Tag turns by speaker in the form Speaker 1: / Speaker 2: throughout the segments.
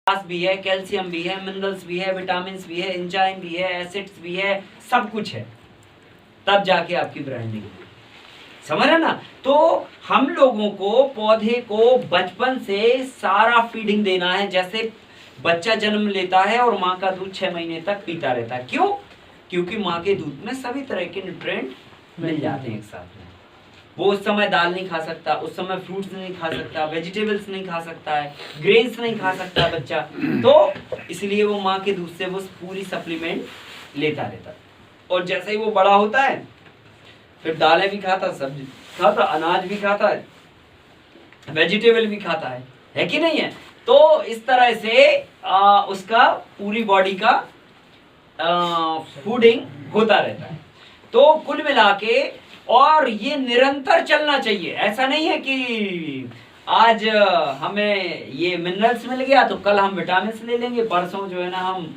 Speaker 1: भी है, कैल्शियम भी है, मिनरल्स भी है, विटामिन भी है, एंजाइम भी है, एसिड्स भी है, सब कुछ है, तब जाके आपकी ब्रांडिंग समझ रहे ना। तो हम लोगों को पौधे को बचपन से सारा फीडिंग देना है। जैसे बच्चा जन्म लेता है और माँ का दूध 6 महीने तक पीता रहता है, क्यों? क्योंकि माँ के दूध में सभी तरह के न्यूट्रिएंट मिल जाते हैं एक साथ में। वो उस समय दाल नहीं खा सकता, उस समय फ्रूट्स नहीं खा सकता, वेजिटेबल्स नहीं खा सकता है, ग्रेन्स नहीं खा सकता बच्चा, तो इसलिए वो माँ के दूध से वो पूरी सप्लीमेंट लेता रहता है। और जैसे ही वो बड़ा होता है फिर दालें भी खाता, सब्जी खाता, अनाज भी खाता है, वेजिटेबल भी खाता है कि नहीं है? तो इस तरह से उसका पूरी बॉडी का फूडिंग होता रहता है। तो कुल मिला के और ये निरंतर चलना चाहिए। ऐसा नहीं है कि आज हमें ये मिनरल्स मिल गया तो कल हम विटामिन ले लेंगे, परसों जो है ना हम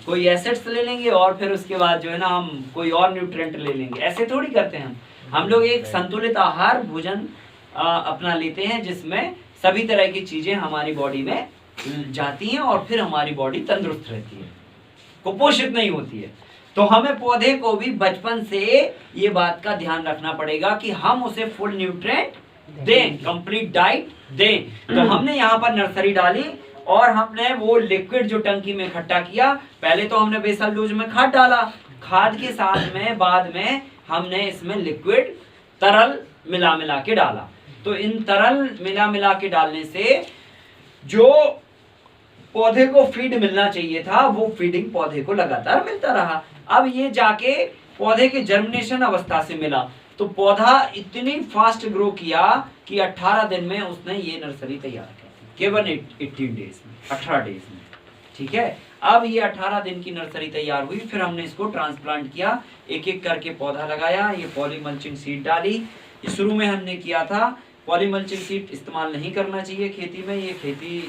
Speaker 1: कोई एसिड्स ले लेंगे और फिर उसके बाद जो है ना हम कोई और न्यूट्रिएंट ले लेंगे। ऐसे थोड़ी करते हैं हम लोग एक संतुलित आहार भोजन अपना लेते हैं जिसमें सभी तरह की चीजें हमारी बॉडी में जाती हैं और फिर हमारी बॉडी तंदुरुस्त रहती है, कुपोषित नहीं होती है। तो हमें पौधे को भी बचपन से ये बात का ध्यान रखना पड़ेगा कि हम उसे फुल न्यूट्रिएंट दें, कंप्लीट डाइट दें। तो हमने यहाँ पर नर्सरी डाली और हमने वो लिक्विड जो टंकी में इकट्ठा किया, पहले तो हमने बेसल डोज में खाद डाला, खाद के साथ में बाद में हमने इसमें लिक्विड तरल मिला के डाला। तो इन तरल मिला के डालने से जो पौधे को फीड मिलना चाहिए था वो फीडिंग पौधे को लगातार मिलता रहा। अब ये जाके पौधे के जर्मिनेशन अवस्था से मिला तो पौधा इतनी फास्ट ग्रो किया कि 18 दिन में उसने ये नर्सरी तैयार कर दी, केवल 18 डेज में, 18 डेज में। ठीक है, अब ये 18 दिन की नर्सरी तैयार हुई, फिर हमने इसको ट्रांसप्लांट किया, एक एक करके पौधा लगाया, ये पॉलीमल्चिंग सीड डाली। शुरू में हमने किया था, पॉलीमल्चिंग सीड इस्तेमाल नहीं करना चाहिए खेती में, ये खेती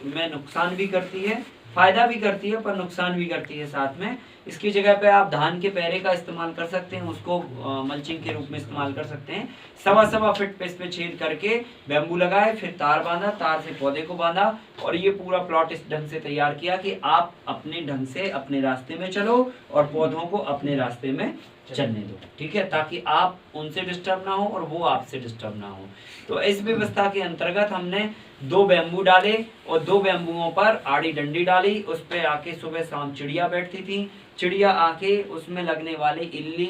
Speaker 1: में नुकसान भी करती है, फायदा भी करती है पर नुकसान भी करती है साथ में। इसकी जगह पे आप धान के पैरे का इस्तेमाल कर सकते हैं, उसको मल्चिंग के रूप में इस्तेमाल कर सकते हैं। 1.25 फीट पे इस पे छेद करके बैम्बू लगाए, फिर तार बांधा, तार से पौधे को बांधा और ये पूरा प्लॉट इस ढंग से तैयार किया कि आप अपने ढंग से अपने रास्ते में चलो और पौधों को अपने रास्ते में चलने दो। ठीक है, ताकि आप उनसे डिस्टर्ब ना हो और वो आपसे डिस्टर्ब ना हो। तो इस व्यवस्था के अंतर्गत हमने 2 बैम्बू डाले और 2 बैम्बुओं पर आड़ी डंडी डाली, उस पे आके सुबह शाम चिड़िया बैठती थी, चिड़िया आके उसमें लगने वाले इल्ली,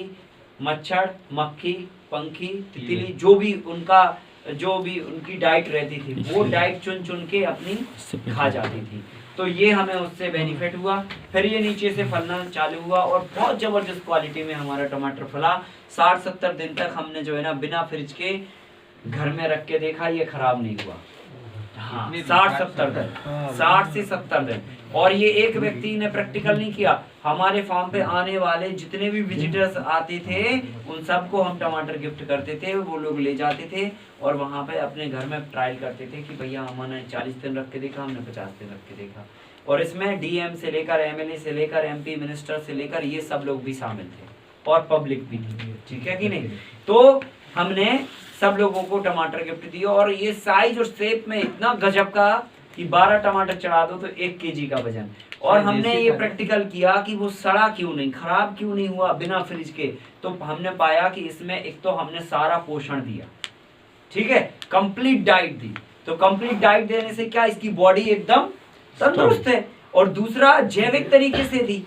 Speaker 1: मच्छर, मक्खी, पंखी, तितली, जो भी उनकी डाइट रहती थी वो डाइट चुन के अपनी खा जाती थी। तो ये हमें उससे बेनिफिट हुआ। फिर ये नीचे से फलना चालू हुआ और बहुत जबरदस्त क्वालिटी में हमारा टमाटर फला। 60-70 दिन तक हमने जो है ना बिना फ्रिज के घर में रख के देखा, ये खराब नहीं हुआ। हाँ, 60-70 दिन, 60 से 70 दिन। और ये एक व्यक्ति ने प्रैक्टिकल नहीं किया, हमारे फार्म पे आने वाले जितने भी विजिटर्स आते थे उन सबको हम टमाटर गिफ्ट करते थे, वो लोग ले जाते थे और वहाँ पे अपने घर में ट्रायल करते थे कि भैया हमने 40 दिन रख के देखा, हमने 50 दिन रख के देखा। और इसमें डीएम से लेकर एमएलए से लेकर एमपी मिनिस्टर से लेकर ये सब लोग भी शामिल थे और पब्लिक भी थी। ठीक है कि नहीं? तो हमने सब लोगों को टमाटर गिफ्ट दिया और ये साइज और शेप में इतना गजब का कि 12 टमाटर चढ़ा दो तो 1 केजी का वजन। और हमने ये प्रैक्टिकल किया कि वो सड़ा क्यों नहीं, खराब क्यों नहीं हुआ बिना फ्रिज के। तो हमने पाया कि इसमें एक तो हमने सारा पोषण दिया, ठीक है, कंप्लीट डाइट दी। तो कंप्लीट डाइट देने से क्या, इसकी बॉडी एकदम तंदुरुस्त है। और दूसरा जैविक तरीके से दी,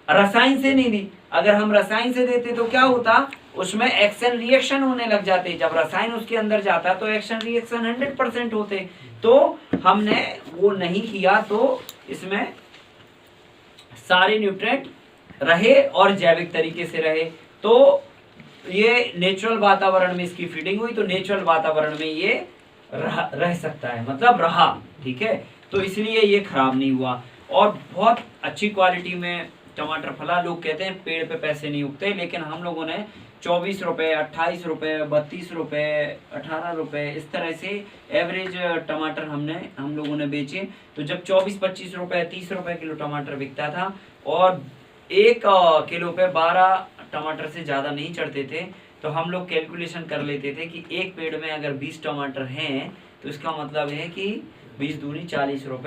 Speaker 1: रसायन से नहीं दी। अगर हम रसायन से देते तो क्या होता, उसमें एक्शन रिएक्शन होने लग जाते। जब रसायन उसके अंदर जाता तो एक्शन रिएक्शन 100% होते। तो हमने वो नहीं किया, तो इसमें सारे न्यूट्रिएंट रहे और जैविक तरीके से रहे। तो ये नेचुरल वातावरण में इसकी फीडिंग हुई, तो नेचुरल वातावरण में ये रह सकता है, मतलब रहा। ठीक है, तो इसलिए ये खराब नहीं हुआ और बहुत अच्छी क्वालिटी में टमाटर फला। लोग कहते हैं पेड़ पे पैसे नहीं उगते, लेकिन हम लोगों ने 24 रुपए, 28 रुपए, 32 रुपए, 18 रुपए, इस तरह से एवरेज टमाटर हम लोगों ने बेचे। तो जब 24-25 रुपए, 30 रुपए किलो टमाटर बिकता था और 1 किलो पे 12 टमाटर से ज़्यादा नहीं चढ़ते थे, तो हम लोग कैलकुलेशन कर लेते थे कि एक पेड़ में अगर 20 टमाटर हैं तो इसका मतलब है कि 20 दूनी 40 रुपए